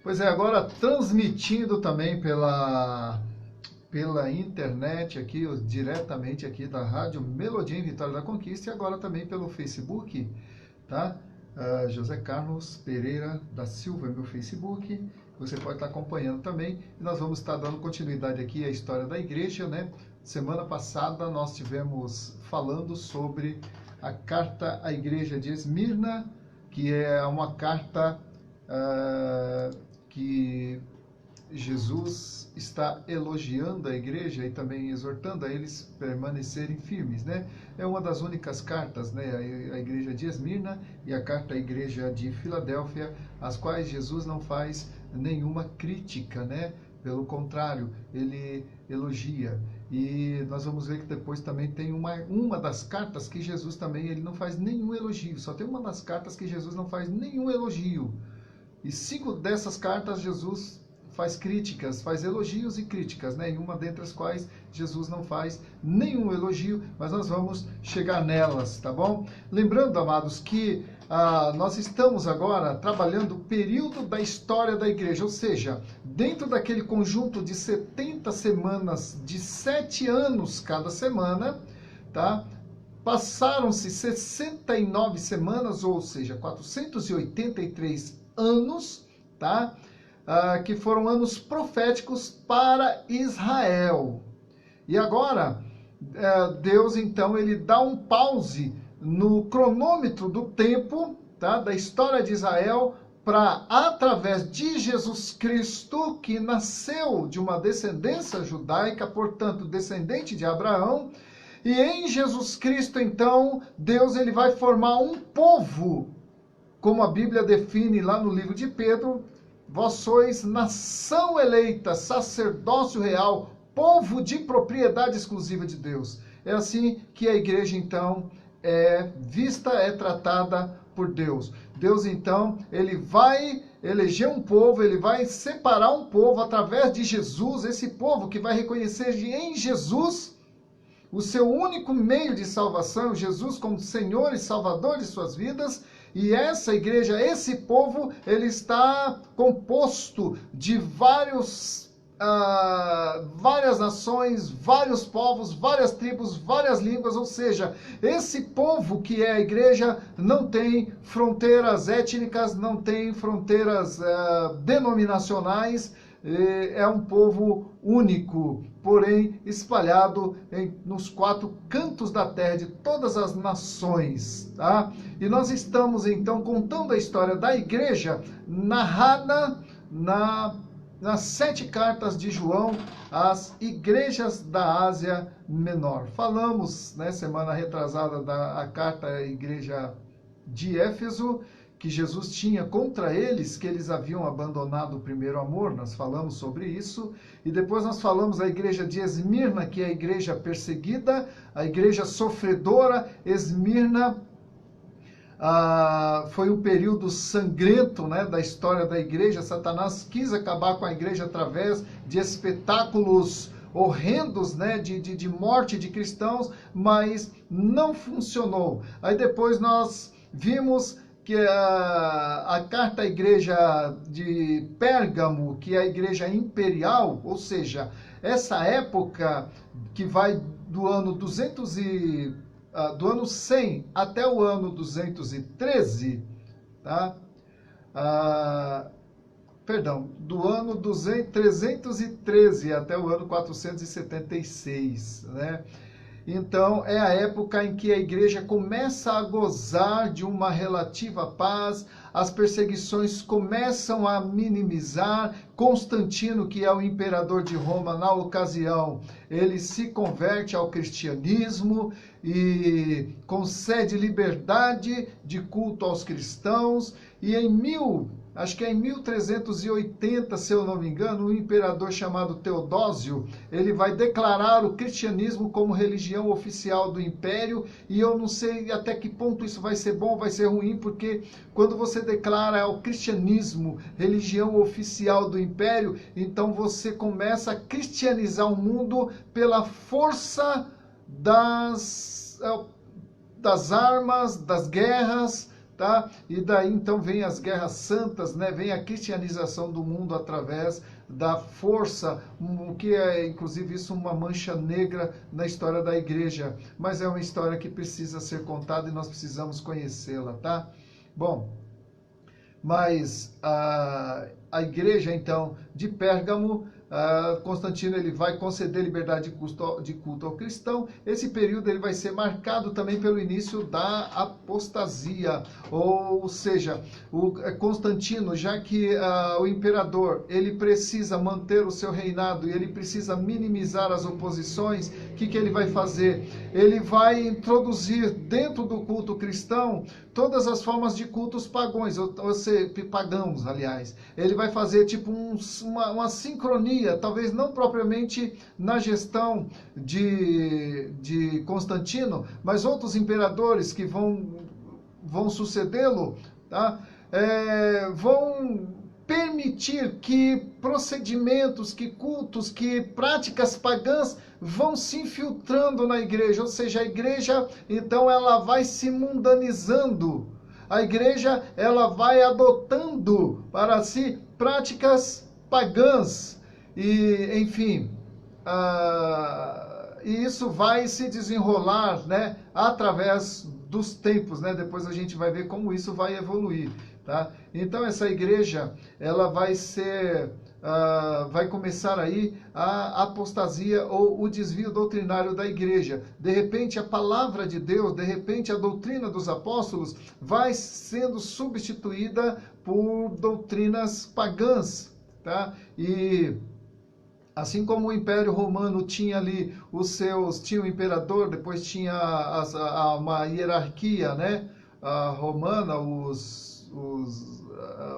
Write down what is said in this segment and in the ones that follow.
Pois é, agora transmitindo também pela internet aqui, diretamente aqui da Rádio Melodia em Vitória da Conquista e agora também pelo Facebook, tá? José Carlos Pereira da Silva é meu Facebook, você pode estar acompanhando também, e nós vamos estar dando continuidade aqui à história da igreja, né? Semana passada nós tivemos falando sobre a carta à igreja de Esmirna, que é uma carta que Jesus está elogiando a igreja e também exortando a eles permanecerem firmes, né? É uma das únicas cartas, né? A igreja de Esmirna e a carta à igreja de Filadélfia, as quais Jesus não faz nenhuma crítica, né? Pelo contrário, ele elogia. E nós vamos ver que depois também tem uma das cartas que Jesus também ele não faz nenhum elogio. Só tem uma das cartas que Jesus não faz nenhum elogio. E 5 dessas cartas Jesus faz críticas, faz elogios e críticas, né? E uma dentre as quais Jesus não faz nenhum elogio, mas nós vamos chegar nelas, tá bom? Lembrando, amados, que nós estamos agora trabalhando o período da história da igreja, ou seja, dentro daquele conjunto de 70 semanas, de 7 anos cada semana, tá? Passaram-se 69 semanas, ou seja, 483 anos, tá? Que foram anos proféticos para Israel. E agora, Deus, então, ele dá um pause no cronômetro do tempo, tá? Da história de Israel, para, através de Jesus Cristo, que nasceu de uma descendência judaica, portanto, descendente de Abraão, e em Jesus Cristo, então, Deus ele vai formar um povo, como a Bíblia define lá no livro de Pedro: vós sois nação eleita, sacerdócio real, povo de propriedade exclusiva de Deus. É assim que a igreja, então, é vista, é tratada por Deus. Deus, então, ele vai eleger um povo, ele vai separar um povo através de Jesus, esse povo que vai reconhecer em Jesus o seu único meio de salvação, Jesus como Senhor e Salvador de suas vidas. E essa igreja, esse povo, ele está composto de várias nações, vários povos, várias tribos, várias línguas, ou seja, esse povo que é a igreja não tem fronteiras étnicas, não tem fronteiras denominacionais, é um povo único, porém espalhado nos 4 cantos da terra, de todas as nações, tá? E nós estamos então contando a história da igreja narrada nas 7 cartas de João às igrejas da Ásia Menor. Falamos, né, semana retrasada, da carta à igreja de Éfeso, que Jesus tinha contra eles, que eles haviam abandonado o primeiro amor. Nós falamos sobre isso. E depois nós falamos da igreja de Esmirna, que é a igreja perseguida, a igreja sofredora. Esmirna foi um período sangrento, né, da história da igreja. Satanás quis acabar com a igreja através de espetáculos horrendos, né, de morte de cristãos, mas não funcionou. Aí depois nós vimos que a carta à igreja de Pérgamo, que é a igreja imperial, ou seja, essa época que vai do ano 100 até o ano 213, tá? Do ano 313 até o ano 476, né? Então, é a época em que a igreja começa a gozar de uma relativa paz, as perseguições começam a minimizar. Constantino, que é o imperador de Roma na ocasião, ele se converte ao cristianismo e concede liberdade de culto aos cristãos. E em 1380, se eu não me engano, um imperador chamado Teodósio, ele vai declarar o cristianismo como religião oficial do império. E eu não sei até que ponto isso vai ser bom ou vai ser ruim, porque quando você declara o cristianismo religião oficial do império, então você começa a cristianizar o mundo pela força das armas, das guerras, tá? E daí então vem as guerras santas, né? Vem a cristianização do mundo através da força, o que é inclusive isso uma mancha negra na história da igreja, mas é uma história que precisa ser contada e nós precisamos conhecê-la, tá? Bom, mas a igreja então de Pérgamo, Constantino ele vai conceder liberdade de culto ao cristão. Esse período ele vai ser marcado também pelo início da apostasia, ou seja, o Constantino, já que o imperador ele precisa manter o seu reinado e ele precisa minimizar as oposições, o que ele vai fazer? Ele vai introduzir dentro do culto cristão todas as formas de cultos pagãos, pagãos, aliás. Ele vai fazer tipo uma sincronia, talvez não propriamente na gestão de Constantino, mas outros imperadores que vão sucedê-lo, tá? Vão permitir que procedimentos, que cultos, que práticas pagãs vão se infiltrando na igreja, ou seja, a igreja, então, ela vai se mundanizando. A igreja, ela vai adotando para si práticas pagãs. E, enfim, e isso vai se desenrolar, né, através dos tempos, né? Depois a gente vai ver como isso vai evoluir, tá? Então, essa igreja, ela vai ser... vai começar aí a apostasia ou o desvio doutrinário da igreja. De repente, a palavra de Deus, de repente, a doutrina dos apóstolos vai sendo substituída por doutrinas pagãs, tá? E assim como o Império Romano tinha ali tinha o imperador, depois tinha uma hierarquia, né? Romana,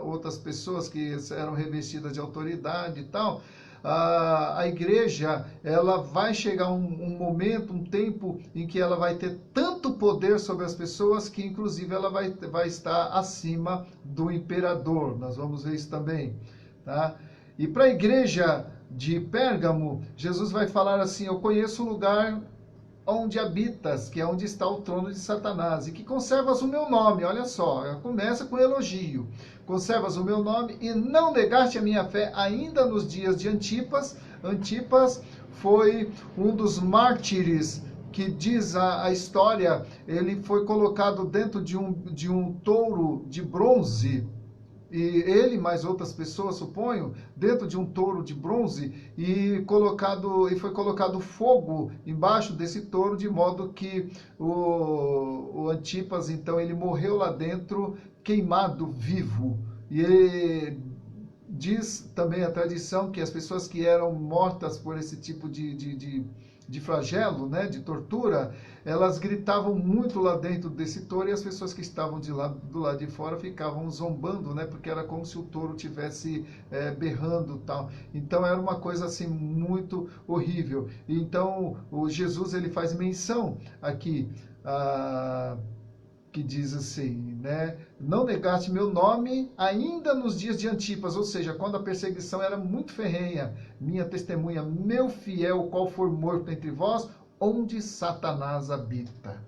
outras pessoas que eram revestidas de autoridade e tal. A igreja, ela vai chegar um momento, um tempo em que ela vai ter tanto poder sobre as pessoas que inclusive ela vai estar acima do imperador. Nós vamos ver isso também, tá? E para a igreja de Pérgamo, Jesus vai falar assim: eu conheço o lugar onde habitas, que é onde está o trono de Satanás, e que conservas o meu nome. Olha só, começa com elogio. Conservas o meu nome e não negaste a minha fé ainda nos dias de Antipas. Antipas foi um dos mártires que diz a história, ele foi colocado dentro de um touro de bronze, e ele, mais outras pessoas, suponho, dentro de um touro de bronze, e foi colocado fogo embaixo desse touro, de modo que o Antipas, então, ele morreu lá dentro, queimado vivo. E diz também a tradição que as pessoas que eram mortas por esse tipo de flagelo, né, de tortura, elas gritavam muito lá dentro desse touro, e as pessoas que estavam do lado de fora ficavam zombando, né, porque era como se o touro tivesse berrando, tal. Então era uma coisa assim muito horrível. Então o Jesus, ele faz menção aqui, que diz assim, né? Não negaste meu nome ainda nos dias de Antipas, ou seja, quando a perseguição era muito ferrenha. Minha testemunha, meu fiel, qual for morto entre vós, onde Satanás habita.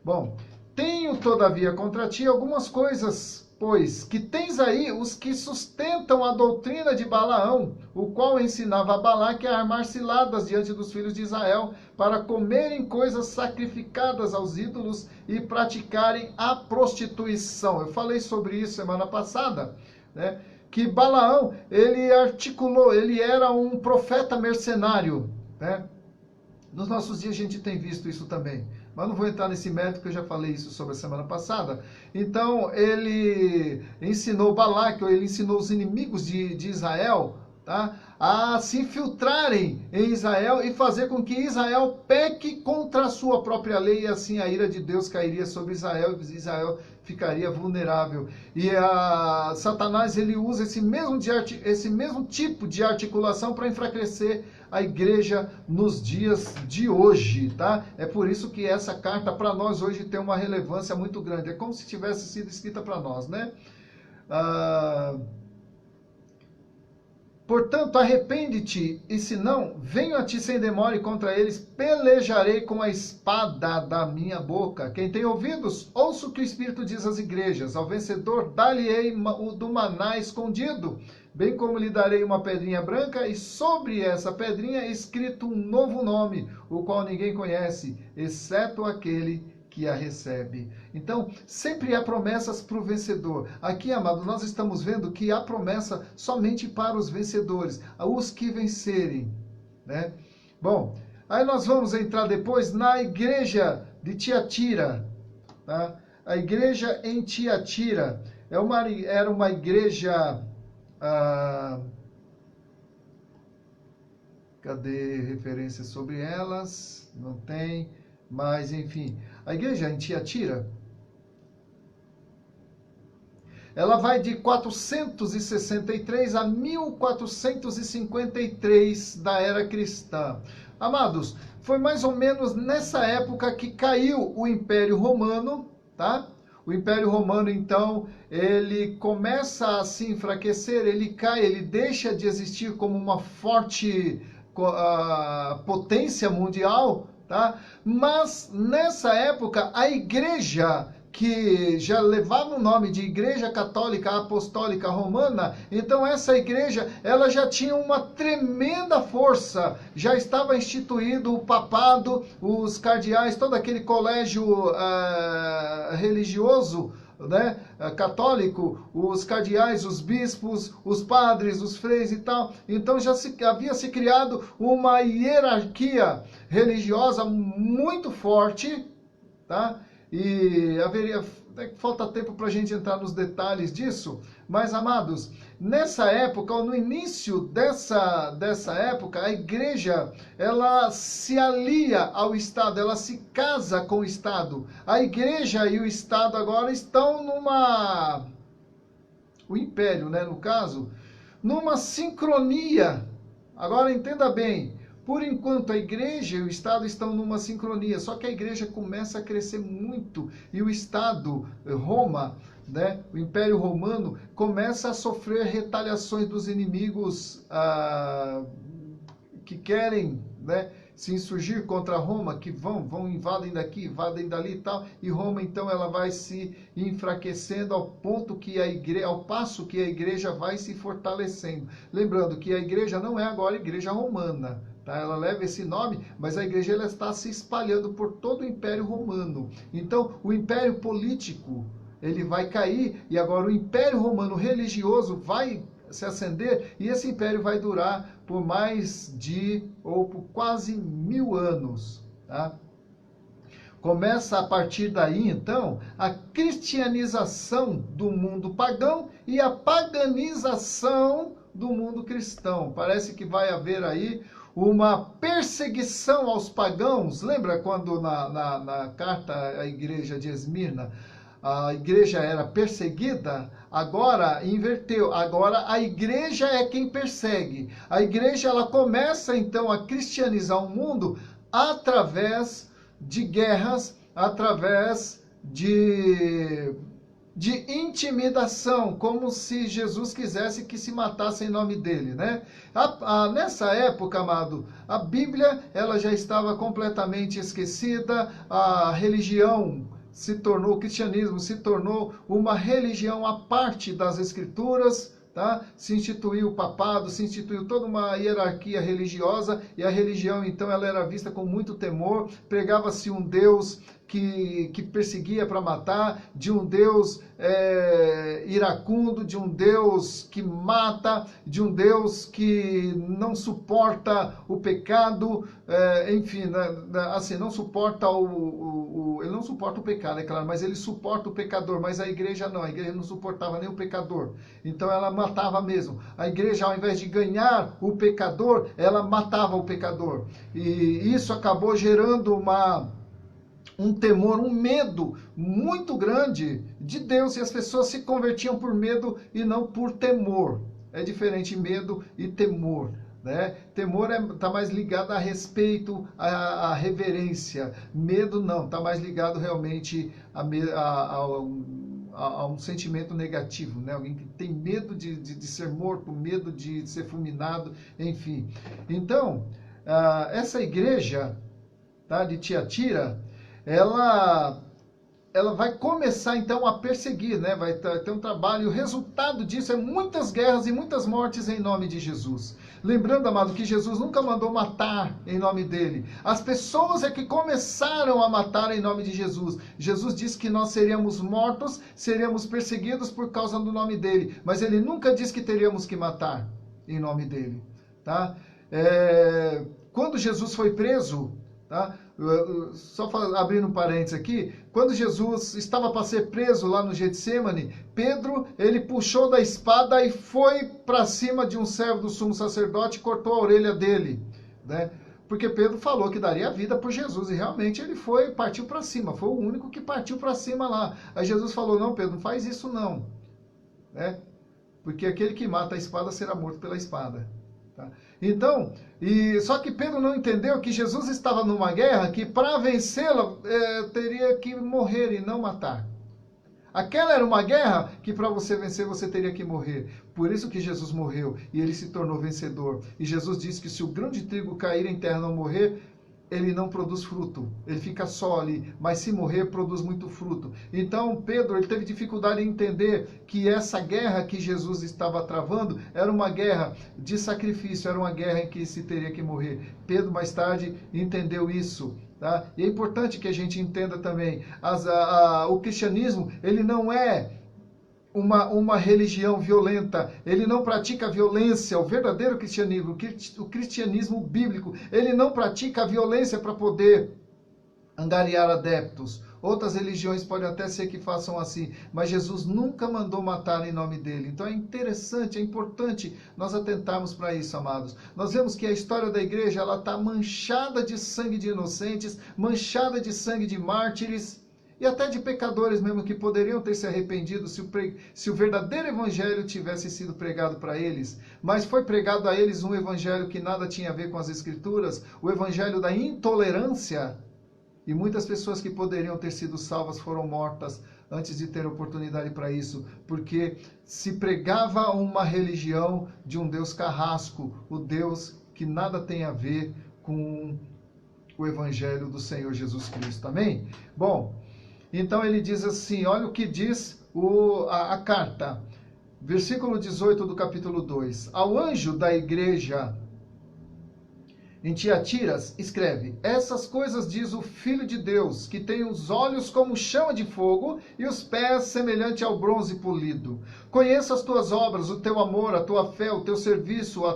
Bom, tenho todavia contra ti algumas coisas, pois, que tens aí os que sustentam a doutrina de Balaão, o qual ensinava a Balaque a armar ciladas diante dos filhos de Israel, para comerem coisas sacrificadas aos ídolos e praticarem a prostituição. Eu falei sobre isso semana passada, né? Que Balaão, ele era um profeta mercenário, né? Nos nossos dias a gente tem visto isso também, mas não vou entrar nesse mérito, porque eu já falei isso sobre a semana passada. Então, ele ensinou Balaque, ou ele ensinou os inimigos de Israel, tá, a se infiltrarem em Israel e fazer com que Israel peque contra a sua própria lei, e assim a ira de Deus cairia sobre Israel, e Israel ficaria vulnerável. E Satanás, ele usa esse mesmo tipo de articulação para enfraquecer a igreja nos dias de hoje, tá? É por isso que essa carta para nós hoje tem uma relevância muito grande. É como se tivesse sido escrita para nós, né? Portanto, arrepende-te, e se não, venho a ti sem demora e contra eles pelejarei com a espada da minha boca. Quem tem ouvidos, ouça o que o Espírito diz às igrejas. Ao vencedor, dar-lhe-ei o do maná escondido, bem como lhe darei uma pedrinha branca, e sobre essa pedrinha escrito um novo nome, o qual ninguém conhece, exceto aquele que a recebe. Então, sempre há promessas para o vencedor. Aqui, amado, nós estamos vendo que há promessa somente para os vencedores, os que vencerem, né? Bom, aí nós vamos entrar depois na igreja de Tiatira, tá? A igreja em Tiatira era uma igreja... cadê referências sobre elas? Não tem, mas enfim... A igreja em Tiatira, ela vai de 463 a 1453 da era cristã. Amados, foi mais ou menos nessa época que caiu o Império Romano, tá? O Império Romano, então, ele começa a se enfraquecer, ele cai, ele deixa de existir como uma forte potência mundial, tá? Mas nessa época a igreja que já levava o nome de Igreja Católica Apostólica Romana, então essa igreja ela já tinha uma tremenda força, já estava instituído o papado, os cardeais, todo aquele colégio religioso, né, católico, os cardeais, os bispos, os padres, os freis e tal. Então já havia se criado uma hierarquia religiosa muito forte, tá? E haveria, falta tempo para a gente entrar nos detalhes disso, mas amados, nessa época, ou no início dessa época, a igreja, ela se alia ao Estado, ela se casa com o Estado. A igreja e o Estado agora estão o império, né, no caso, numa sincronia. Agora entenda bem, por enquanto, a igreja e o Estado estão numa sincronia, só que a igreja começa a crescer muito e o Estado, Roma, né, o Império Romano, começa a sofrer retaliações dos inimigos que querem, né, se insurgir contra Roma, que vão invadem daqui, invadem dali e tal, e Roma então ela vai se enfraquecendo ao ponto que ao passo que a igreja vai se fortalecendo. Lembrando que a igreja não é agora a igreja romana, tá? Ela leva esse nome, mas a igreja ela está se espalhando por todo o Império Romano. Então, o Império Político, ele vai cair, e agora o Império Romano religioso vai se acender, e esse império vai durar por por quase 1000 anos, tá? Começa a partir daí, então, a cristianização do mundo pagão e a paganização do mundo cristão. Parece que vai haver aí uma perseguição aos pagãos. Lembra quando na carta à igreja de Esmirna, a igreja era perseguida? Agora inverteu. Agora a igreja é quem persegue. A igreja ela começa então a cristianizar o mundo através de guerras, através de intimidação, como se Jesus quisesse que se matasse em nome dele, né? Nessa época, amado, a Bíblia ela já estava completamente esquecida, a religião o cristianismo se tornou uma religião à parte das escrituras, tá? Se instituiu o papado, se instituiu toda uma hierarquia religiosa, e a religião então ela era vista com muito temor, pregava-se um Deus que perseguia para matar, de um Deus iracundo, de um Deus que mata, de um Deus que não suporta o pecado, enfim, assim, não suporta ele não suporta o pecado, é claro, mas ele suporta o pecador, mas a igreja não suportava nem o pecador, então ela matava mesmo. A igreja, ao invés de ganhar o pecador, ela matava o pecador, e isso acabou gerando um temor, um medo muito grande de Deus, e as pessoas se convertiam por medo e não por temor. É diferente medo e temor, né? Temor está mais ligado a respeito, a reverência. Medo não, está mais ligado realmente a um sentimento negativo, né? Alguém que tem medo de ser morto, medo de ser fulminado, enfim. Então, essa igreja, tá, de Tiatira, ela vai começar então a perseguir, né? Vai ter um trabalho, e o resultado disso é muitas guerras e muitas mortes em nome de Jesus. Lembrando, amado, que Jesus nunca mandou matar em nome dele. As pessoas é que começaram a matar em nome de Jesus. Jesus disse que nós seríamos mortos, seríamos perseguidos por causa do nome dele, mas ele nunca disse que teríamos que matar em nome dele, tá? Quando Jesus foi preso, tá? Só abrindo um parênteses aqui, quando Jesus estava para ser preso lá no Getsemane, Pedro, ele puxou da espada e foi para cima de um servo do sumo sacerdote e cortou a orelha dele, né? Porque Pedro falou que daria a vida por Jesus, e realmente ele partiu para cima, foi o único que partiu para cima lá. Aí Jesus falou, não, Pedro, não faz isso não, né? Porque aquele que mata a espada será morto pela espada. Tá? Então, só que Pedro não entendeu que Jesus estava numa guerra que para vencê-la teria que morrer e não matar. Aquela era uma guerra que para você vencer você teria que morrer. Por isso que Jesus morreu e ele se tornou vencedor. E Jesus disse que se o grão de trigo cair em terra e não morrer, ele não produz fruto, ele fica só ali, mas se morrer, produz muito fruto. Então, Pedro, ele teve dificuldade em entender que essa guerra que Jesus estava travando era uma guerra de sacrifício, era uma guerra em que se teria que morrer. Pedro, mais tarde, entendeu isso. Tá? E é importante que a gente entenda também, o cristianismo, ele não é uma religião violenta, ele não pratica violência. O verdadeiro cristianismo, o cristianismo bíblico, ele não pratica a violência para poder angariar adeptos. Outras religiões podem até ser que façam assim, mas Jesus nunca mandou matar em nome dele. Então é interessante, é importante nós atentarmos para isso, amados. Nós vemos que a história da igreja, ela está manchada de sangue de inocentes, manchada de sangue de mártires, e até de pecadores mesmo que poderiam ter se arrependido se o verdadeiro evangelho tivesse sido pregado para eles. Mas foi pregado a eles um evangelho que nada tinha a ver com as escrituras, o evangelho da intolerância. E muitas pessoas que poderiam ter sido salvas foram mortas antes de ter oportunidade para isso, porque se pregava uma religião de um Deus carrasco, o Deus que nada tem a ver com o evangelho do Senhor Jesus Cristo. Amém? Bom, então ele diz assim, olha o que diz a carta, versículo 18 do capítulo 2. Ao anjo da igreja em Tiatiras, escreve, essas coisas diz o Filho de Deus, que tem os olhos como chama de fogo e os pés semelhante ao bronze polido. Conheço as tuas obras, o teu amor, a tua fé, o teu serviço, a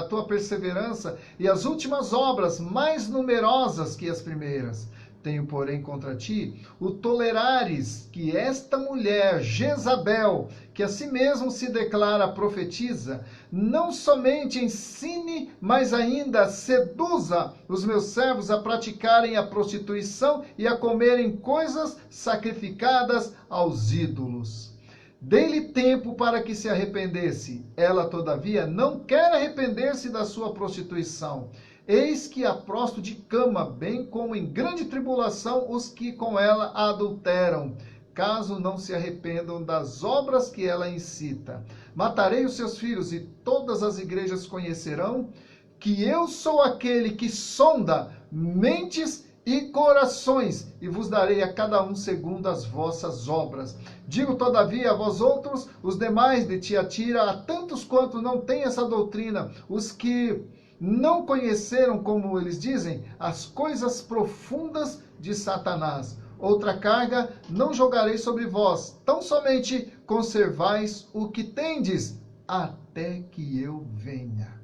tua perseverança e as últimas obras mais numerosas que as primeiras. Tenho, porém, contra ti o tolerares que esta mulher, Jezabel, que a si mesmo se declara profetisa, não somente ensine, mas ainda seduza os meus servos a praticarem a prostituição e a comerem coisas sacrificadas aos ídolos. Dei-lhe tempo para que se arrependesse. Ela, todavia, não quer arrepender-se da sua prostituição. Eis que a prosto de cama, bem como em grande tribulação os que com ela adulteram, caso não se arrependam das obras que ela incita. Matarei os seus filhos e todas as igrejas conhecerão que eu sou aquele que sonda mentes e corações, e vos darei a cada um segundo as vossas obras. Digo, todavia, a vós outros, os demais de Tiatira, a tantos quanto não têm essa doutrina, os que não conheceram, como eles dizem, as coisas profundas de Satanás. Outra carga não jogarei sobre vós, tão somente conservais o que tendes, até que eu venha.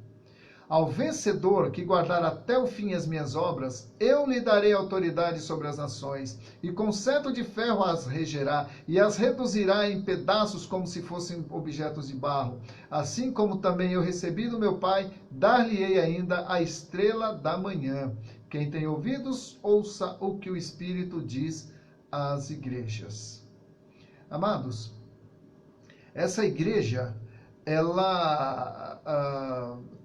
Ao vencedor que guardar até o fim as minhas obras, eu lhe darei autoridade sobre as nações, e com cetro de ferro as regerá, e as reduzirá em pedaços como se fossem objetos de barro. Assim como também eu recebi do meu Pai, dar-lhe-ei ainda a estrela da manhã. Quem tem ouvidos, ouça o que o Espírito diz às igrejas. Amados, essa igreja, ela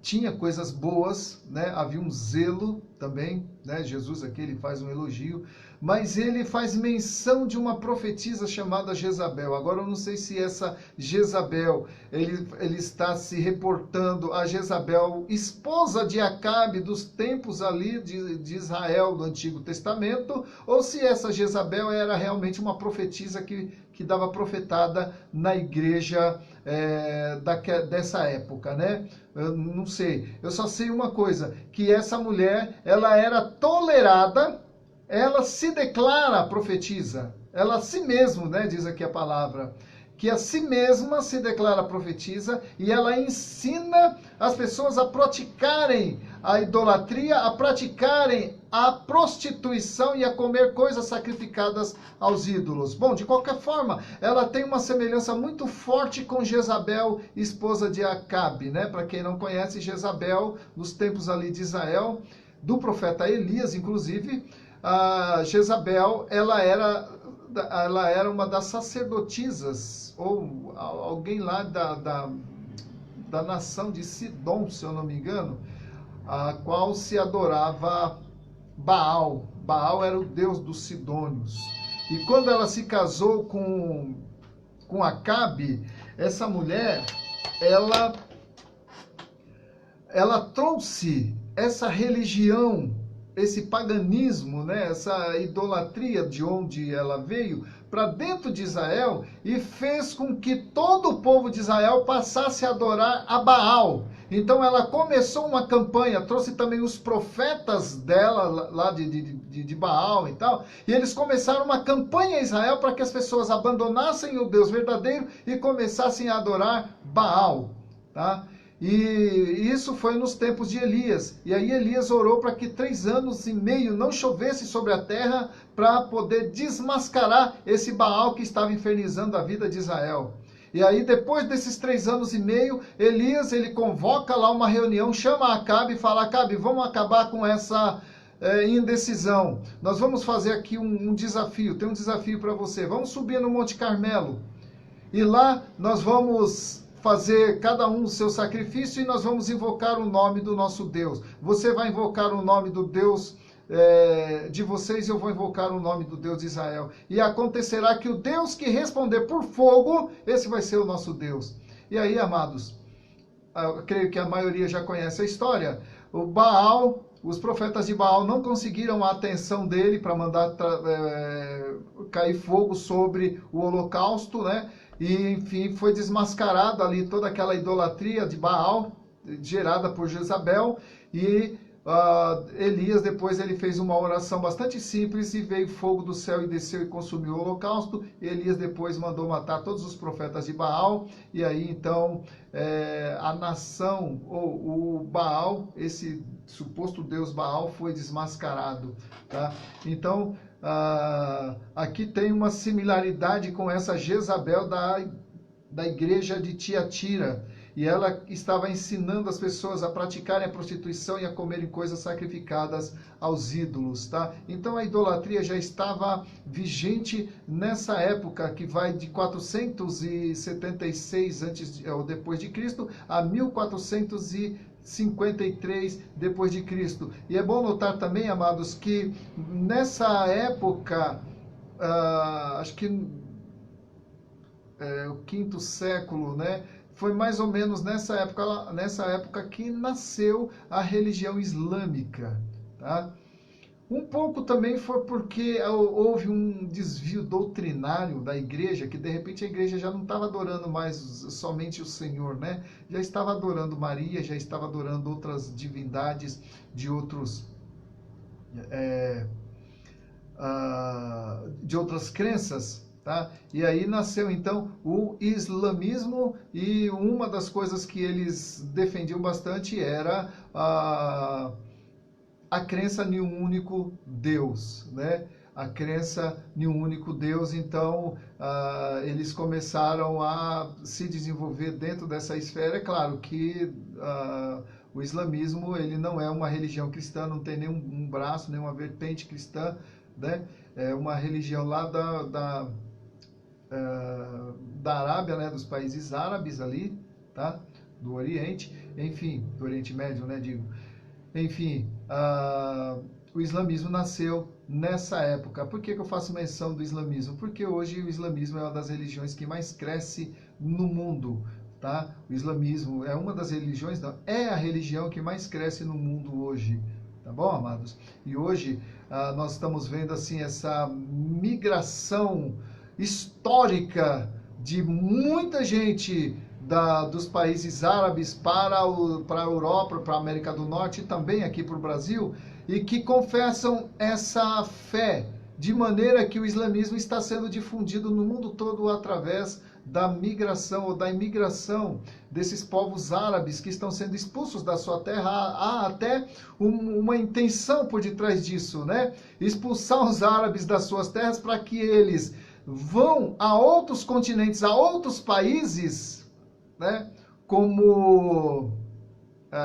tinha coisas boas, né? Havia um zelo também, né? Jesus aqui ele faz um elogio, mas ele faz menção de uma profetisa chamada Jezabel. Agora eu não sei se essa Jezabel, ele está se reportando a Jezabel, esposa de Acabe dos tempos ali de Israel do Antigo Testamento, ou se essa Jezabel era realmente uma profetisa que dava profetada na igreja dessa época, né? Eu não sei. Eu só sei uma coisa, que essa mulher, ela era tolerada, ela se declara profetisa, ela a si mesma, né, diz aqui a palavra, que a si mesma se declara profetisa e ela ensina as pessoas a praticarem a idolatria, a praticarem a prostituição e a comer coisas sacrificadas aos ídolos. Bom, de qualquer forma, ela tem uma semelhança muito forte com Jezabel, esposa de Acabe, né? Para quem não conhece, Jezabel, nos tempos ali de Israel, do profeta Elias, inclusive, a Jezabel, ela era uma das sacerdotisas, ou alguém lá da nação de Sidom, se eu não me engano, a qual se adorava Baal. Baal era o deus dos sidônios. E quando ela se casou com Acabe, essa mulher, ela trouxe essa religião, esse paganismo, né, essa idolatria de onde ela veio, para dentro de Israel e fez com que todo o povo de Israel passasse a adorar a Baal. Então ela começou uma campanha, trouxe também os profetas dela lá de Baal e tal, e eles começaram uma campanha em Israel para que as pessoas abandonassem o Deus verdadeiro e começassem a adorar Baal, tá? E isso foi nos tempos de Elias. E aí Elias orou para que 3 anos e meio não chovesse sobre a terra para poder desmascarar esse Baal que estava infernizando a vida de Israel. E aí depois desses 3 anos e meio, Elias ele convoca lá uma reunião, chama Acabe e fala: Acabe, vamos acabar com essa indecisão. Nós vamos fazer aqui um desafio, tem um desafio para você. Vamos subir no Monte Carmelo. E lá nós vamos fazer cada um o seu sacrifício e nós vamos invocar o nome do nosso Deus. Você vai invocar o nome do Deus de vocês e eu vou invocar o nome do Deus de Israel. E acontecerá que o Deus que responder por fogo, esse vai ser o nosso Deus. E aí, amados, eu creio que a maioria já conhece a história. O Baal, os profetas de Baal não conseguiram a atenção dele para mandar cair fogo sobre o holocausto, né? E, enfim, foi desmascarada ali toda aquela idolatria de Baal, gerada por Jezabel, e Elias depois ele fez uma oração bastante simples e veio fogo do céu e desceu e consumiu o holocausto. Elias depois mandou matar todos os profetas de Baal, e aí então a nação, ou o Baal, esse suposto deus Baal, foi desmascarado, tá? Então, aqui tem uma similaridade com essa Jezabel da igreja de Tiatira. E ela estava ensinando as pessoas a praticarem a prostituição e a comerem coisas sacrificadas aos ídolos, tá? Então a idolatria já estava vigente nessa época, que vai de 476 antes ou depois de Cristo a 1453 depois de Cristo. E é bom notar também, amados, que nessa época, acho que o 5º século, né? Foi mais ou menos nessa época que nasceu a religião islâmica, tá? Um pouco também foi porque houve um desvio doutrinário da igreja, que de repente a igreja já não estava adorando mais somente o Senhor, né? Já estava adorando Maria, já estava adorando outras divindades de outras crenças. Tá? E aí nasceu então o islamismo, e uma das coisas que eles defendiam bastante era a crença em um único Deus, né? A crença em um único Deus. Então eles começaram a se desenvolver dentro dessa esfera. É claro que o islamismo ele não é uma religião cristã, não tem nenhum braço, nenhuma vertente cristã, né? É uma religião lá da Arábia, né, dos países árabes ali, tá? Do Oriente, enfim, do Oriente Médio, né, digo. Enfim, o islamismo nasceu nessa época. Por que eu faço menção do islamismo? Porque hoje o islamismo é uma das religiões que mais cresce no mundo, tá? O islamismo é uma das religiões, não, é a religião que mais cresce no mundo hoje, tá bom, amados? E hoje nós estamos vendo assim essa migração histórica de muita gente dos países árabes para a Europa, para a América do Norte e também aqui para o Brasil, e que confessam essa fé, de maneira que o islamismo está sendo difundido no mundo todo através da migração ou da imigração desses povos árabes que estão sendo expulsos da sua terra. Há até uma intenção por detrás disso, né? Expulsar os árabes das suas terras para que eles vão a outros continentes, a outros países, né, como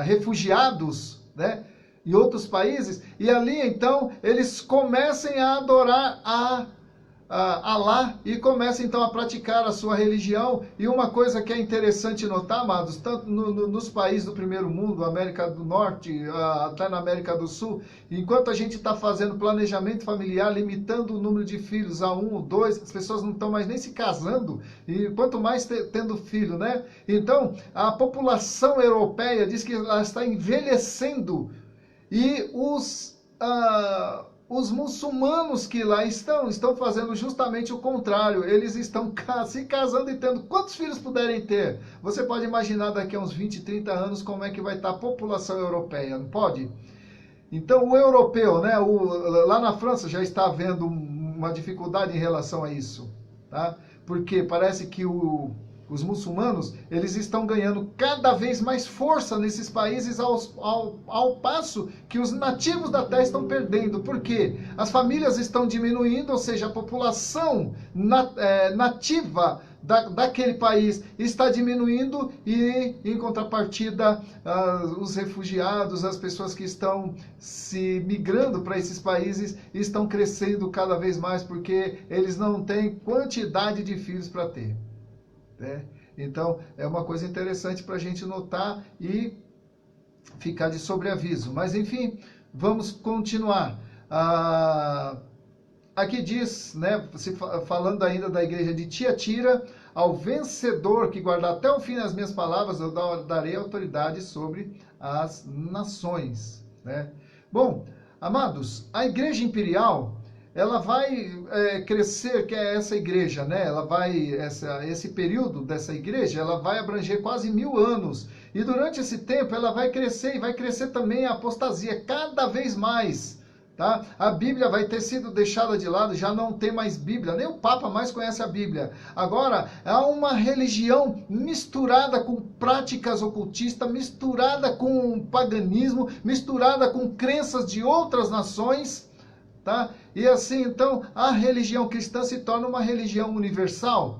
refugiados, né, em outros países, e ali então eles comecem a adorar a Alá e comecem então a praticar a sua religião. E uma coisa que é interessante notar, amados, tanto nos países do primeiro mundo, América do Norte, até na América do Sul, enquanto a gente está fazendo planejamento familiar, limitando o número de filhos a 1 ou 2, as pessoas não estão mais nem se casando, e quanto mais tendo filho, né? Então, a população europeia diz que ela está envelhecendo, e os muçulmanos que lá estão fazendo justamente o contrário. Eles estão se casando e tendo quantos filhos puderem ter. Você pode imaginar daqui a uns 20, 30 anos como é que vai estar a população europeia, não pode? Então o europeu, né, lá na França já está havendo uma dificuldade em relação a isso, tá? Porque parece que os muçulmanos, eles estão ganhando cada vez mais força nesses países ao passo que os nativos da terra estão perdendo. Por quê? As famílias estão diminuindo, ou seja, a população nativa daquele país está diminuindo, e em contrapartida os refugiados, as pessoas que estão se migrando para esses países estão crescendo cada vez mais porque eles não têm quantidade de filhos para ter. Então, é uma coisa interessante para a gente notar e ficar de sobreaviso. Mas, enfim, vamos continuar. Aqui diz, né, falando ainda da igreja de Tiatira: ao vencedor que guardar até o fim as minhas palavras, eu darei autoridade sobre as nações. Né? Bom, amados, a igreja imperial, ela vai crescer, que é essa igreja, né? Ela vai, esse período dessa igreja, ela vai abranger quase 1000 anos. E durante esse tempo ela vai crescer, e vai crescer também a apostasia, cada vez mais. Tá? A Bíblia vai ter sido deixada de lado, já não tem mais Bíblia, nem o Papa mais conhece a Bíblia. Agora, há uma religião misturada com práticas ocultistas, misturada com paganismo, misturada com crenças de outras nações. Tá? E assim, então, a religião cristã se torna uma religião universal.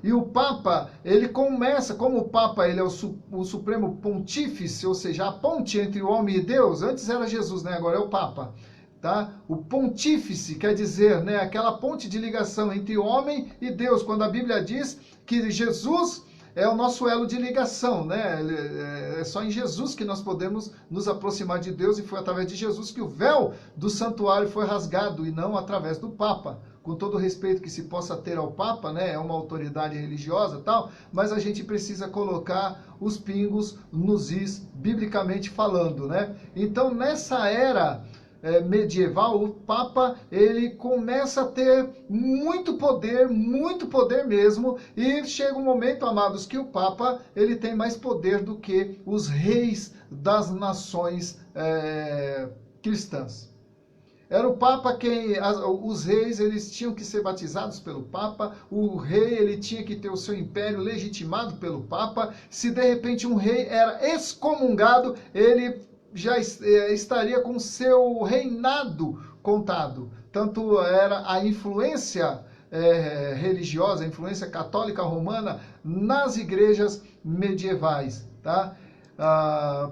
E o Papa, ele começa, como o Papa ele é o Supremo Pontífice, ou seja, a ponte entre o homem e Deus. Antes era Jesus, né? Agora é o Papa. Tá? O Pontífice quer dizer, né, aquela ponte de ligação entre o homem e Deus, quando a Bíblia diz que Jesus é o nosso elo de ligação, né? É só em Jesus que nós podemos nos aproximar de Deus, e foi através de Jesus que o véu do santuário foi rasgado, e não através do Papa. Com todo o respeito que se possa ter ao Papa, né? É uma autoridade religiosa e tal, mas a gente precisa colocar os pingos nos is, biblicamente falando, né? Então, nessa era medieval, o Papa ele começa a ter muito poder mesmo, e chega um momento, amados, que o Papa ele tem mais poder do que os reis das nações cristãs. Era o Papa os reis eles tinham que ser batizados pelo Papa, o rei ele tinha que ter o seu império legitimado pelo Papa. Se de repente um rei era excomungado, ele já estaria com seu reinado contado. Tanto era a influência religiosa, a influência católica romana nas igrejas medievais, tá?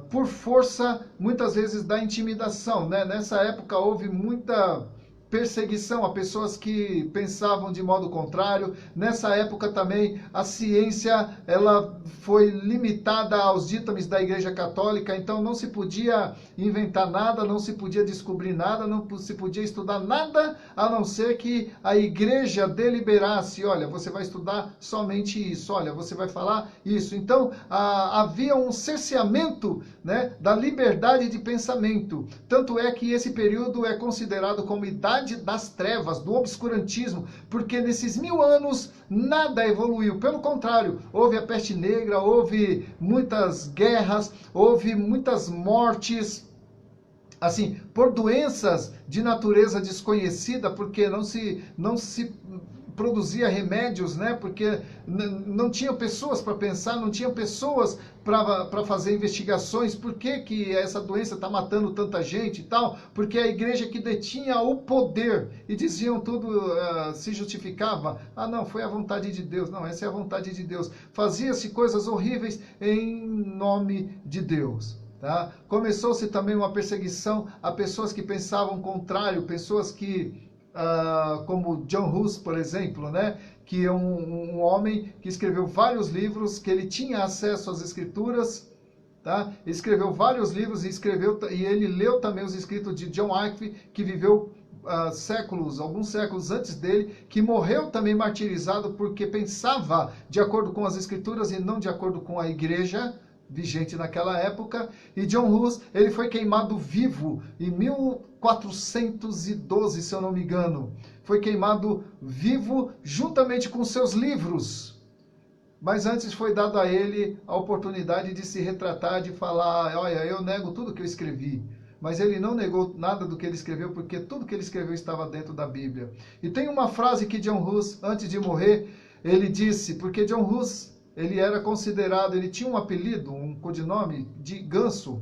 Por força, muitas vezes, da intimidação, né? Nessa época houve muita perseguição a pessoas que pensavam de modo contrário. Nessa época também a ciência ela foi limitada aos ditames da Igreja Católica, então não se podia inventar nada, não se podia descobrir nada, não se podia estudar nada, a não ser que a Igreja deliberasse: olha, você vai estudar somente isso, olha, você vai falar isso. Então havia um cerceamento, né, da liberdade de pensamento. Tanto é que esse período é considerado como idade das trevas, do obscurantismo, porque nesses 1000 anos nada evoluiu. Pelo contrário, houve a peste negra, houve muitas guerras, houve muitas mortes, assim, por doenças de natureza desconhecida, porque não se produzia remédios, né? Porque não tinha pessoas para pensar, não tinha pessoas para fazer investigações. Por que essa doença está matando tanta gente e tal? Porque a igreja que detinha o poder, e diziam tudo, se justificava: ah, não, foi a vontade de Deus. Não, essa é a vontade de Deus. Fazia-se coisas horríveis em nome de Deus. Tá? Começou-se também uma perseguição a pessoas que pensavam contrário, pessoas que como John Hus, por exemplo, né? Que é um homem que escreveu vários livros, que ele tinha acesso às escrituras, tá? Escreveu vários livros e ele leu também os escritos de John Wycliffe, que viveu alguns séculos antes dele, que morreu também martirizado porque pensava de acordo com as escrituras e não de acordo com a igreja vigente naquela época. E John Hus, ele foi queimado vivo em 1412, se eu não me engano. Foi queimado vivo juntamente com seus livros. Mas antes foi dado a ele a oportunidade de se retratar, de falar: olha, eu nego tudo que eu escrevi. Mas ele não negou nada do que ele escreveu, porque tudo que ele escreveu estava dentro da Bíblia. E tem uma frase que John Hus, antes de morrer, ele disse, porque John Hus, ele era considerado, ele tinha um apelido, um codinome de Ganso.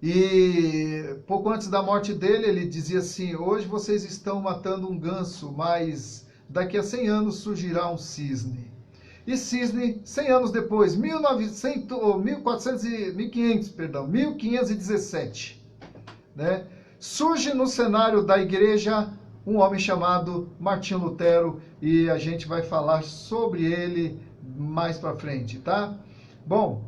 E pouco antes da morte dele, ele dizia assim: hoje vocês estão matando um ganso, mas daqui a 100 anos surgirá um cisne. E cisne, 100 anos depois, 1517, né, surge no cenário da igreja um homem chamado Martinho Lutero, e a gente vai falar sobre ele mais para frente, tá? Bom,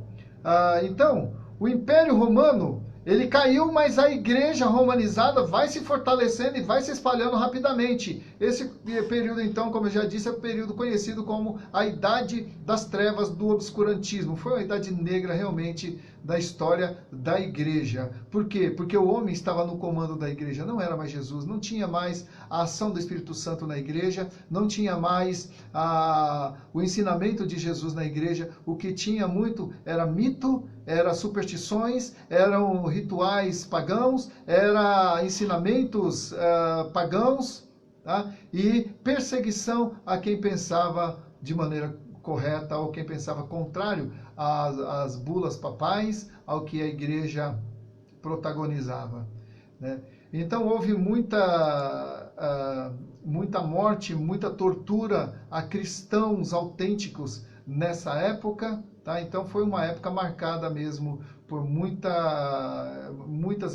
então, o Império Romano, ele caiu, mas a igreja romanizada vai se fortalecendo e vai se espalhando rapidamente. Esse período, então, como eu já disse, é um período conhecido como a Idade das Trevas, do Obscurantismo. Foi uma idade negra, realmente, da história da igreja. Por quê? Porque o homem estava no comando da igreja, não era mais Jesus, não tinha mais a ação do Espírito Santo na igreja, não tinha mais o ensinamento de Jesus na igreja. O que tinha muito era mito, era superstições, eram rituais pagãos, eram ensinamentos pagãos, tá? E perseguição a quem pensava de maneira correta ou quem pensava contrário às bulas papais, ao que a igreja protagonizava, né? Então houve muita morte, muita tortura a cristãos autênticos nessa época, tá? Então foi uma época marcada mesmo por muitas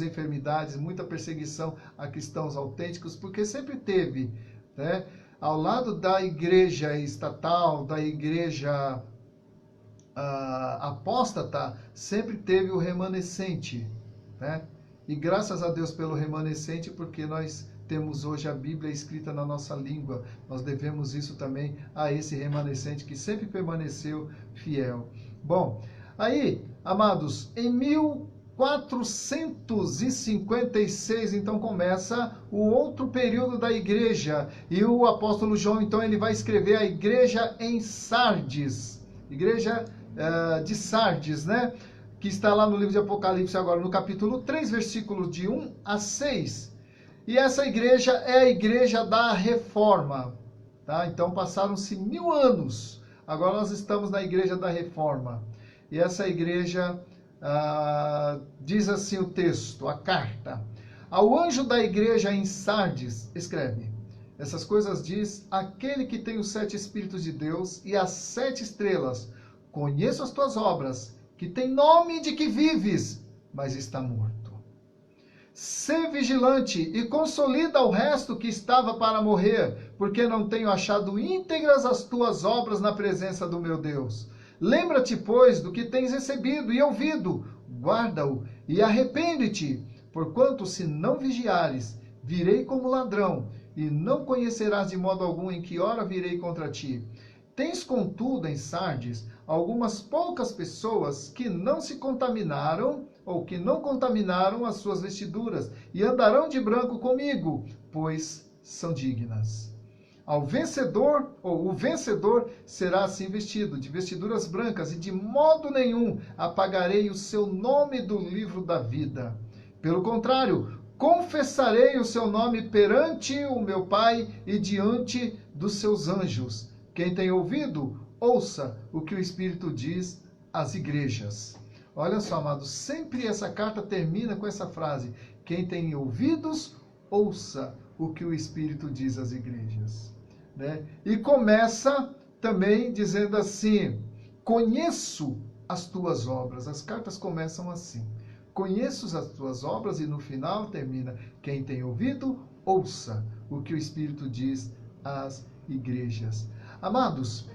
enfermidades, muita perseguição a cristãos autênticos, porque sempre teve, né, ao lado da igreja estatal, da igreja apóstata, sempre teve o remanescente, né? E graças a Deus pelo remanescente, porque nós temos hoje a Bíblia escrita na nossa língua. Nós devemos isso também a esse remanescente que sempre permaneceu fiel. Bom, aí, amados, em 1456, então, começa o outro período da igreja. E o apóstolo João, então, ele vai escrever a igreja em Sardes. Igreja de Sardes, né? Que está lá no livro de Apocalipse agora, no capítulo 3, versículos de 1 a 6. E essa igreja é a igreja da Reforma, tá? Então passaram-se 1000 anos, agora nós estamos na igreja da Reforma. E essa igreja, diz assim o texto, a carta: ao anjo da igreja em Sardes, escreve: essas coisas diz aquele que tem os 7 Espíritos de Deus e as 7 estrelas. Conheço as tuas obras, que tem nome de que vives, mas está morto. Sê vigilante e consolida o resto que estava para morrer, porque não tenho achado íntegras as tuas obras na presença do meu Deus. Lembra-te, pois, do que tens recebido e ouvido, guarda-o e arrepende-te, porquanto se não vigiares, virei como ladrão, e não conhecerás de modo algum em que hora virei contra ti. Tens, contudo, em Sardes, algumas poucas pessoas que não se contaminaram, ou que não contaminaram as suas vestiduras, e andarão de branco comigo, pois são dignas. Ao vencedor, ou o vencedor, será assim vestido, de vestiduras brancas, e de modo nenhum apagarei o seu nome do livro da vida. Pelo contrário, confessarei o seu nome perante o meu Pai e diante dos seus anjos. Quem tem ouvido, ouça o que o Espírito diz às igrejas. Olha só, amados, sempre essa carta termina com essa frase: quem tem ouvidos, ouça o que o Espírito diz às igrejas. Né? E começa também dizendo assim: conheço as tuas obras. As cartas começam assim: conheço as tuas obras, e no final termina: quem tem ouvido, ouça o que o Espírito diz às igrejas. Amados,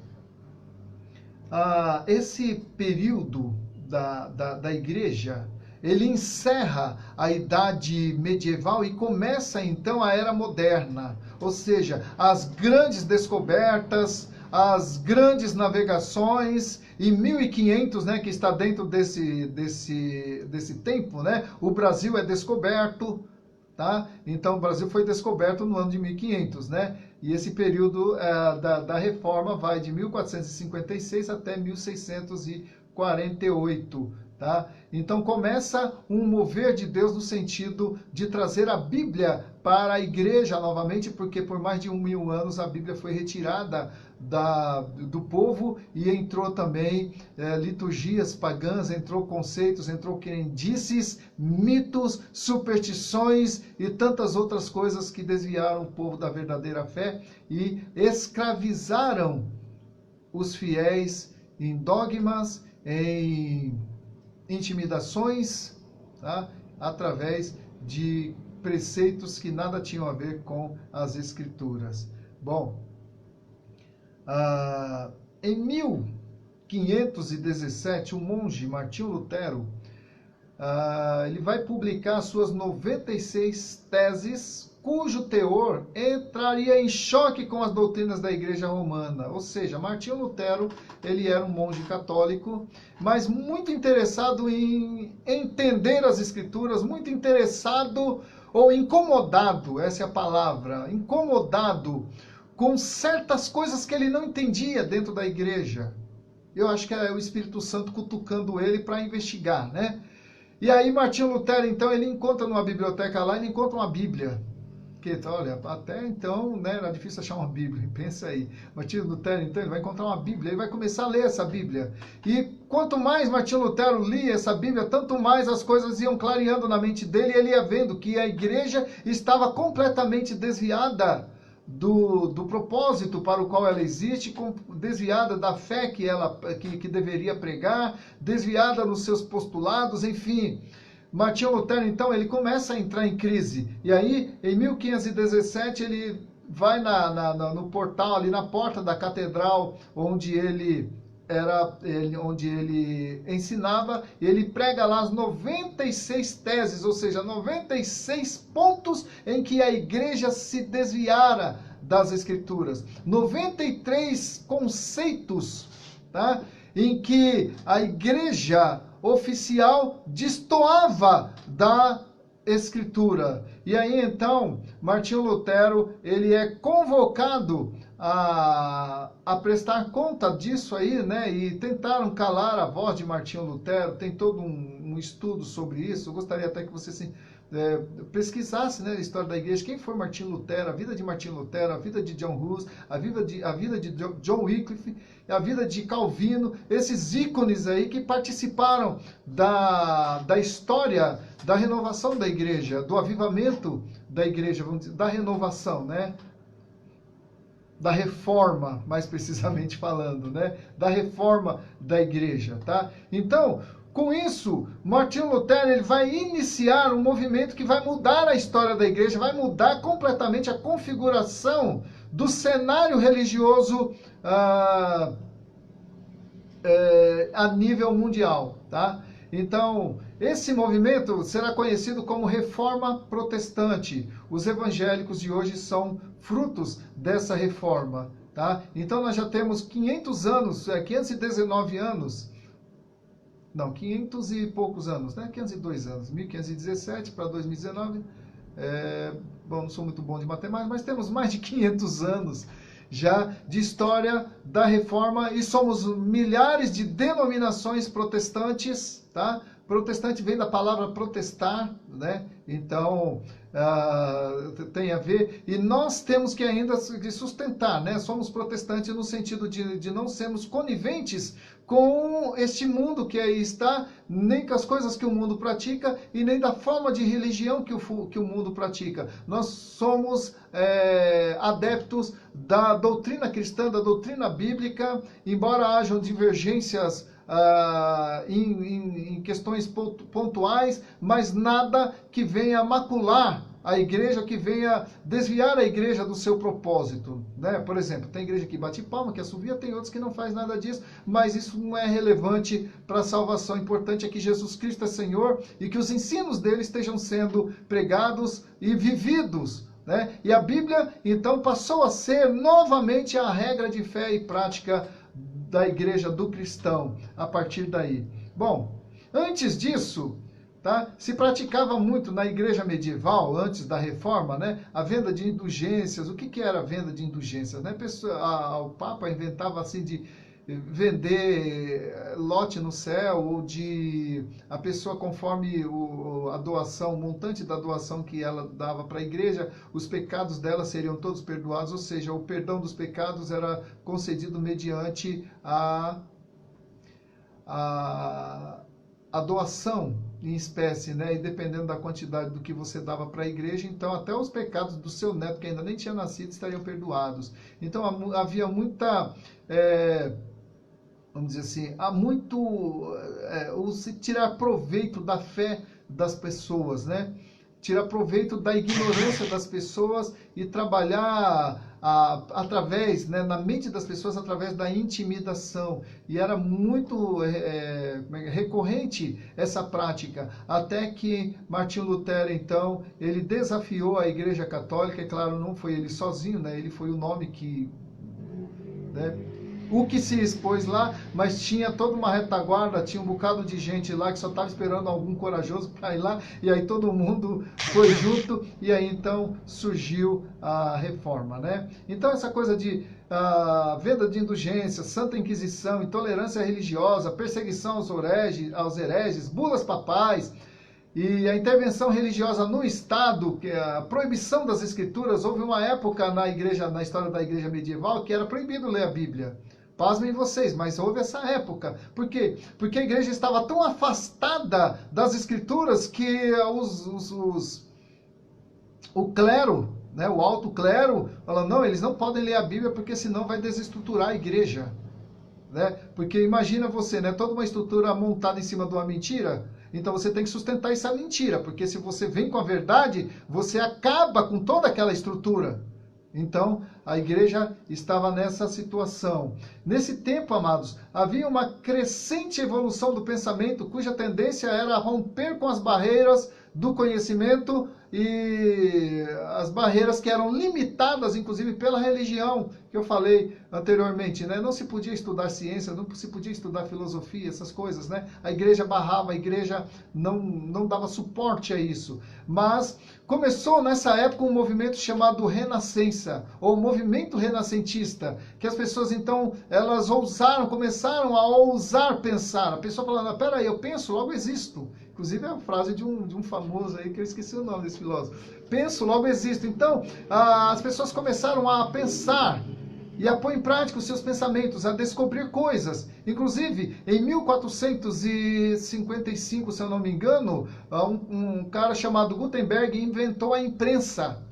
esse período da igreja, ele encerra a idade medieval e começa então a era moderna, ou seja, as grandes descobertas, as grandes navegações. Em 1500, né, que está dentro desse tempo, né, o Brasil é descoberto, tá? Então o Brasil foi descoberto no ano de 1500, né? E esse período da reforma vai de 1456 até 1648, tá? Então começa um mover de Deus no sentido de trazer a Bíblia para a igreja novamente, porque por mais de 1000 anos a Bíblia foi retirada do povo e entrou também liturgias pagãs, entrou conceitos, entrou crendices, mitos, superstições e tantas outras coisas que desviaram o povo da verdadeira fé e escravizaram os fiéis em dogmas, em intimidações, tá? Através de preceitos que nada tinham a ver com as Escrituras. Bom, em 1517, o monge Martinho Lutero, ele vai publicar suas 96 teses, cujo teor entraria em choque com as doutrinas da Igreja Romana. Ou seja, Martinho Lutero, ele era um monge católico, mas muito interessado em entender as Escrituras, muito interessado ou incomodado, essa é a palavra, incomodado com certas coisas que ele não entendia dentro da igreja. Eu acho que é o Espírito Santo cutucando ele para investigar, né? E aí Martinho Lutero, então, ele encontra numa biblioteca lá, ele encontra uma Bíblia. Que, olha, até então, né, era difícil achar uma Bíblia, pensa aí. Martinho Lutero, então, ele vai encontrar uma Bíblia, ele vai começar a ler essa Bíblia. E quanto mais Martinho Lutero lia essa Bíblia, tanto mais as coisas iam clareando na mente dele, e ele ia vendo que a igreja estava completamente desviada do propósito para o qual ela existe, desviada da fé que deveria pregar, desviada nos seus postulados, enfim. Martinho Lutero, então, ele começa a entrar em crise. E aí, em 1517, ele vai no portal, ali na porta da catedral, onde ele ensinava, ele prega lá as 96 teses, ou seja, 96 pontos em que a igreja se desviara das Escrituras. 93 conceitos, tá? Em que a igreja oficial destoava da Escritura. E aí, então, Martinho Lutero, ele é convocado a prestar conta disso aí, né? E tentaram calar a voz de Martinho Lutero. Tem todo um estudo sobre isso. Eu gostaria até que você pesquisasse, né, a história da igreja, quem foi Martinho Lutero, a vida de Martinho Lutero, a vida de John Hus, a vida de John Wycliffe, a vida de Calvino, esses ícones aí que participaram da história da renovação da igreja, do avivamento da igreja, vamos dizer, da renovação, né? Da reforma, mais precisamente falando, né? Da reforma da igreja, tá? Então, Com isso, Martinho Lutero ele vai iniciar um movimento que vai mudar a história da igreja, vai mudar completamente a configuração do cenário religioso a nível mundial, tá? Então, esse movimento será conhecido como Reforma Protestante. Os evangélicos de hoje são frutos dessa reforma, tá? Então, nós já temos 500 anos, 519 anos, não, 500 e poucos anos, né? 502 anos, 1517 para 2019, bom, não sou muito bom de matemática, mas temos mais de 500 anos já de história da reforma e somos milhares de denominações protestantes, tá? Protestante vem da palavra protestar, né? Então, tem a ver, e nós temos que ainda sustentar, né? Somos protestantes no sentido de não sermos coniventes com este mundo que aí está, nem com as coisas que o mundo pratica e nem da forma de religião que o mundo pratica. Nós somos adeptos da doutrina cristã, da doutrina bíblica, embora hajam divergências em questões pontuais, mas nada que venha macular a igreja, que venha desviar a igreja do seu propósito, né? Por exemplo, tem igreja que bate palma, que assovia, tem outros que não faz nada disso, mas isso não é relevante para a salvação. O importante é que Jesus Cristo é Senhor e que os ensinos dele estejam sendo pregados e vividos, né? E a Bíblia, então, passou a ser novamente a regra de fé e prática da igreja do cristão, a partir daí. Bom, antes disso, tá, se praticava muito na igreja medieval, antes da reforma, né, a venda de indulgências. O que era a venda de indulgências? Né? O Papa inventava assim de vender lote no céu, ou de a pessoa, conforme a doação, o montante da doação que ela dava para a igreja, os pecados dela seriam todos perdoados, ou seja, o perdão dos pecados era concedido mediante a doação em espécie, né? E dependendo da quantidade do que você dava para a igreja, então até os pecados do seu neto, que ainda nem tinha nascido, estariam perdoados. Então havia muita... vamos dizer assim, há muito tirar proveito da fé das pessoas, né? Tirar proveito da ignorância das pessoas e trabalhar através, né, na mente das pessoas, através da intimidação. E era muito recorrente essa prática, até que Martinho Lutero, então, ele desafiou a Igreja Católica. É claro, não foi ele sozinho, né? Ele foi o nome que... né, o que se expôs lá, mas tinha toda uma retaguarda, tinha um bocado de gente lá que só estava esperando algum corajoso para ir lá, e aí todo mundo foi junto, e aí então surgiu a reforma, né? Então essa coisa de venda de indulgências, Santa Inquisição, intolerância religiosa, perseguição aos hereges, bulas papais, e a intervenção religiosa no Estado, que é a proibição das escrituras. Houve uma época na história da igreja medieval, que era proibido ler a Bíblia. Pasmem vocês, mas houve essa época. Por quê? Porque a igreja estava tão afastada das escrituras que o clero, né, o alto clero, fala, não, eles não podem ler a Bíblia porque senão vai desestruturar a igreja. Né? Porque imagina você, né, toda uma estrutura montada em cima de uma mentira, então você tem que sustentar essa mentira, porque se você vem com a verdade, você acaba com toda aquela estrutura. Então, a igreja estava nessa situação. Nesse tempo, amados, havia uma crescente evolução do pensamento, cuja tendência era romper com as barreiras do conhecimento e as barreiras que eram limitadas, inclusive, pela religião, que eu falei anteriormente, né? Não se podia estudar ciência, não se podia estudar filosofia, essas coisas, né? A igreja barrava, a igreja não dava suporte a isso. Mas começou nessa época um movimento chamado Renascença, ou movimento renascentista, que as pessoas, então, elas começaram a ousar pensar. A pessoa falando, peraí, eu penso, logo existo. Inclusive é a frase de um famoso aí, que eu esqueci o nome desse filósofo. Penso, logo existo. Então, as pessoas começaram a pensar e a pôr em prática os seus pensamentos, a descobrir coisas. Inclusive, em 1455, se eu não me engano, um cara chamado Gutenberg inventou a imprensa.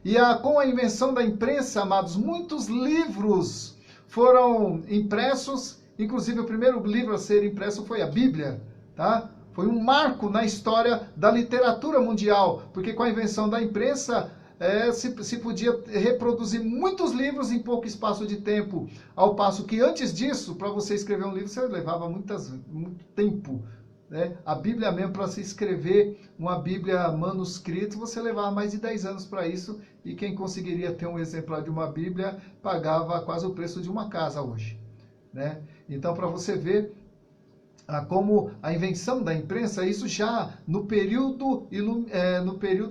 E com a invenção da imprensa, amados, muitos livros foram impressos. Inclusive, o primeiro livro a ser impresso foi a Bíblia. tá? Foi um marco na história da literatura mundial, porque com a invenção da imprensa se podia reproduzir muitos livros em pouco espaço de tempo, ao passo que antes disso, para você escrever um livro, você levava muito tempo. Né? A Bíblia mesmo, para se escrever uma Bíblia manuscrita, você levava mais de 10 anos para isso, e quem conseguiria ter um exemplar de uma Bíblia pagava quase o preço de uma casa hoje. Né? Então, para você ver como a invenção da imprensa, isso já no período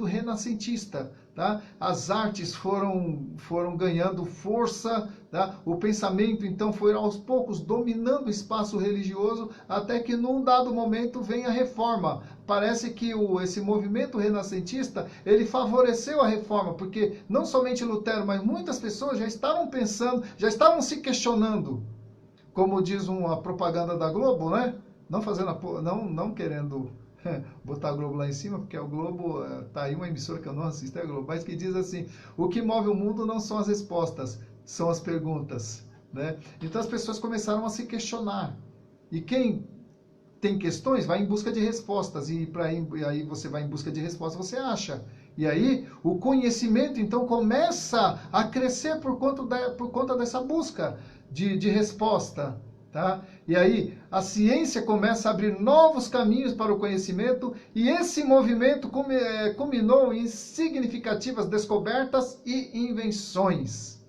renascentista, tá? As artes foram ganhando força, tá? O pensamento então foi aos poucos dominando o espaço religioso, até que num dado momento vem a reforma. Parece que esse movimento renascentista, ele favoreceu a reforma, porque não somente Lutero, mas muitas pessoas já estavam pensando, já estavam se questionando. Como diz uma propaganda da Globo, né? Não querendo botar a Globo lá em cima, porque o Globo, tá aí uma emissora que eu não assisto, é a Globo, mas que diz assim: o que move o mundo não são as respostas, são as perguntas. Né? Então as pessoas começaram a se questionar. E quem tem questões vai em busca de respostas, e aí você vai em busca de respostas, você acha. E aí o conhecimento então começa a crescer por conta dessa busca de resposta. Tá? E aí a ciência começa a abrir novos caminhos para o conhecimento, e esse movimento culminou em significativas descobertas e invenções.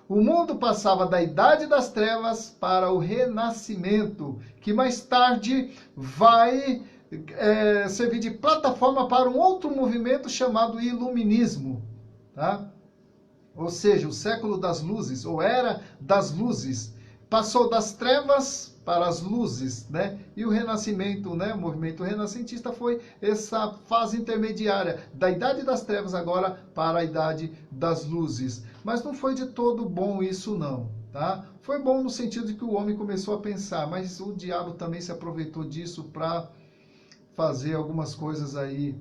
O mundo passava da Idade das Trevas para o Renascimento, que mais tarde vai servir de plataforma para um outro movimento chamado Iluminismo. Tá? Ou seja, o século das luzes, ou era das luzes, passou das trevas para as luzes, né? E o Renascimento, né? O movimento renascentista foi essa fase intermediária da Idade das Trevas agora para a Idade das Luzes. Mas não foi de todo bom isso não, tá? Foi bom no sentido de que o homem começou a pensar, mas o diabo também se aproveitou disso para fazer algumas coisas aí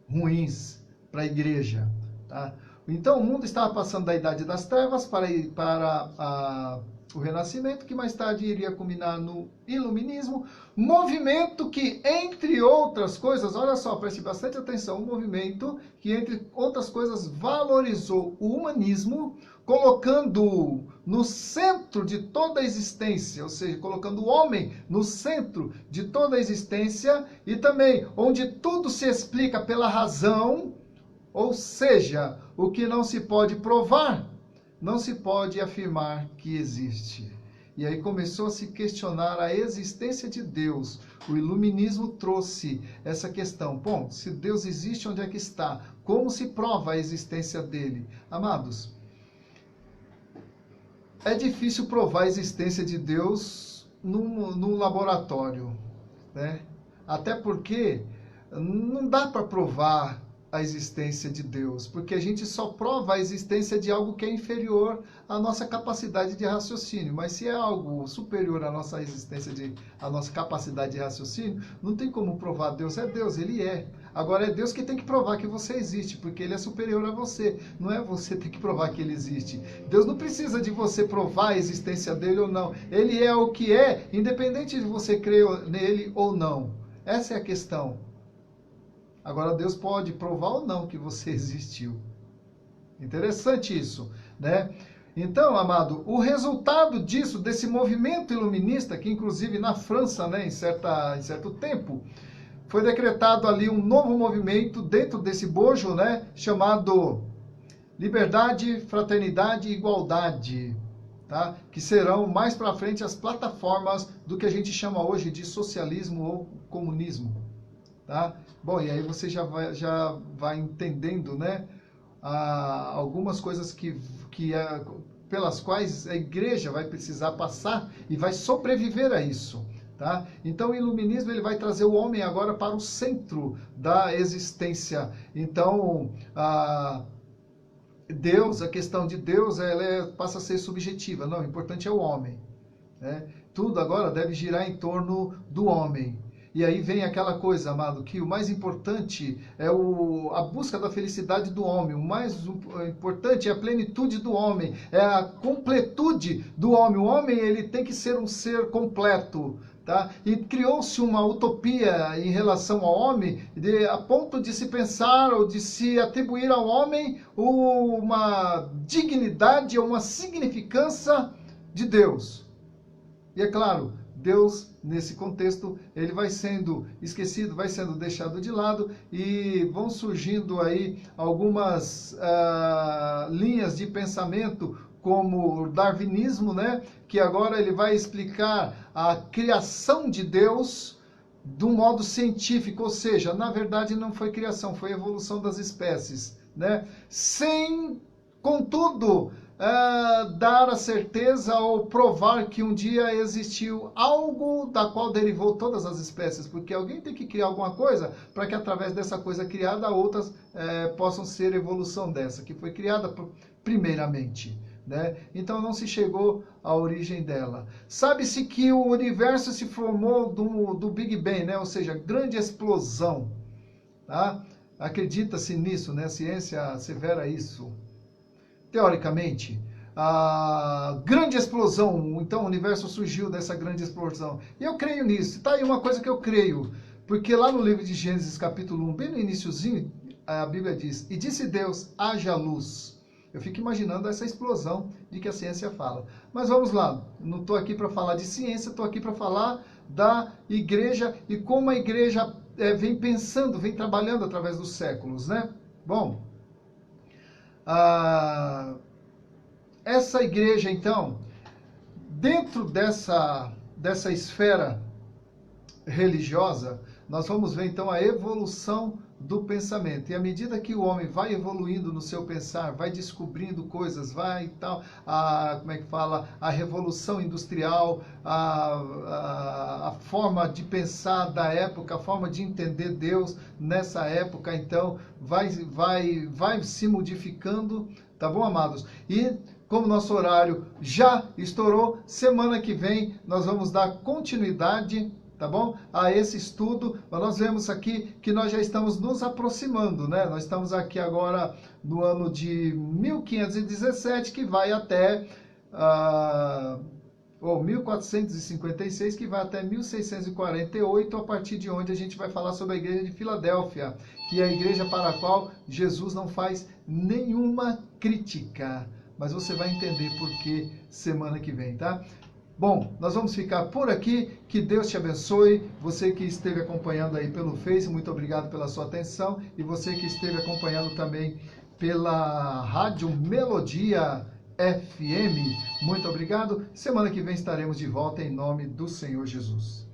ruins para a igreja, tá? Então o mundo estava passando da Idade das Trevas para o Renascimento, que mais tarde iria culminar no Iluminismo, movimento que, entre outras coisas, olha só, preste bastante atenção, um movimento que, entre outras coisas, valorizou o humanismo, colocando-o no centro de toda a existência, ou seja, colocando o homem no centro de toda a existência, e também onde tudo se explica pela razão, ou seja, o que não se pode provar, não se pode afirmar que existe. E aí começou a se questionar a existência de Deus. O iluminismo trouxe essa questão. Bom, se Deus existe, onde é que está? Como se prova a existência dele? Amados, é difícil provar a existência de Deus num laboratório, né? Até porque não dá para provar a existência de Deus, porque a gente só prova a existência de algo que é inferior à nossa capacidade de raciocínio. Mas se é algo superior à nossa à nossa capacidade de raciocínio, não tem como provar. Deus é Deus, ele é. Agora é Deus que tem que provar que você existe, porque ele é superior a você. Não é você ter que provar que ele existe. Deus não precisa de você provar a existência dele ou não. Ele é o que é, independente de você crer nele ou não. Essa é a questão. Agora, Deus pode provar ou não que você existiu. Interessante isso, né? Então, amado, o resultado disso, desse movimento iluminista, que inclusive na França, né, em certo tempo, foi decretado ali um novo movimento dentro desse bojo, né, chamado Liberdade, Fraternidade e Igualdade, tá? Que serão mais para frente as plataformas do que a gente chama hoje de socialismo ou comunismo. Tá? Bom, e aí você já vai entendendo, né, algumas coisas pelas quais a igreja vai precisar passar e vai sobreviver a isso. Tá? Então o iluminismo ele vai trazer o homem agora para o centro da existência. Então Deus, a questão de Deus, passa a ser subjetiva. Não, o importante é o homem. Né? Tudo agora deve girar em torno do homem. E aí vem aquela coisa, amado, que o mais importante é a busca da felicidade do homem. O mais importante é a plenitude do homem, é a completude do homem. O homem ele tem que ser um ser completo, Tá? E criou-se uma utopia em relação ao homem, a ponto de se pensar ou de se atribuir ao homem uma dignidade ou uma significância de Deus. E é claro, Deus, nesse contexto, ele vai sendo esquecido, vai sendo deixado de lado e vão surgindo aí algumas linhas de pensamento, como o darwinismo, né? Que agora ele vai explicar a criação de Deus de um modo científico, ou seja, na verdade não foi criação, foi evolução das espécies, né? Sem, contudo, dar a certeza ou provar que um dia existiu algo da qual derivou todas as espécies, porque alguém tem que criar alguma coisa para que através dessa coisa criada outras possam ser evolução dessa, que foi criada primeiramente. Né? Então não se chegou à origem dela. Sabe-se que o universo se formou do Big Bang, né? Ou seja, grande explosão. Tá? Acredita-se nisso, né? A ciência assevera isso. Teoricamente, a grande explosão, então o universo surgiu dessa grande explosão. E eu creio nisso. Tá aí uma coisa que eu creio, porque lá no livro de Gênesis capítulo 1, bem no iniciozinho, a Bíblia diz: "E disse Deus, haja luz." Eu fico imaginando essa explosão de que a ciência fala. Mas vamos lá, não estou aqui para falar de ciência, estou aqui para falar da igreja e como a igreja vem pensando, vem trabalhando através dos séculos, né? Bom, essa igreja, então, dentro dessa esfera religiosa, nós vamos ver, então, a evolução do pensamento. E à medida que o homem vai evoluindo no seu pensar, vai descobrindo coisas, vai e tal, como é que fala? A revolução industrial, a forma de pensar da época, a forma de entender Deus nessa época, então, vai se modificando, tá bom, amados? E como nosso horário já estourou, semana que vem nós vamos dar continuidade, tá bom? A esse estudo. Nós vemos aqui que nós já estamos nos aproximando, né? Nós estamos aqui agora no ano de 1517, que vai até 1456, que vai até 1648, a partir de onde a gente vai falar sobre a igreja de Filadélfia, que é a igreja para a qual Jesus não faz nenhuma crítica. Mas você vai entender por que semana que vem, tá? Bom, nós vamos ficar por aqui. Que Deus te abençoe. Você que esteve acompanhando aí pelo Face, muito obrigado pela sua atenção. E você que esteve acompanhando também pela Rádio Melodia FM, muito obrigado. Semana que vem estaremos de volta em nome do Senhor Jesus.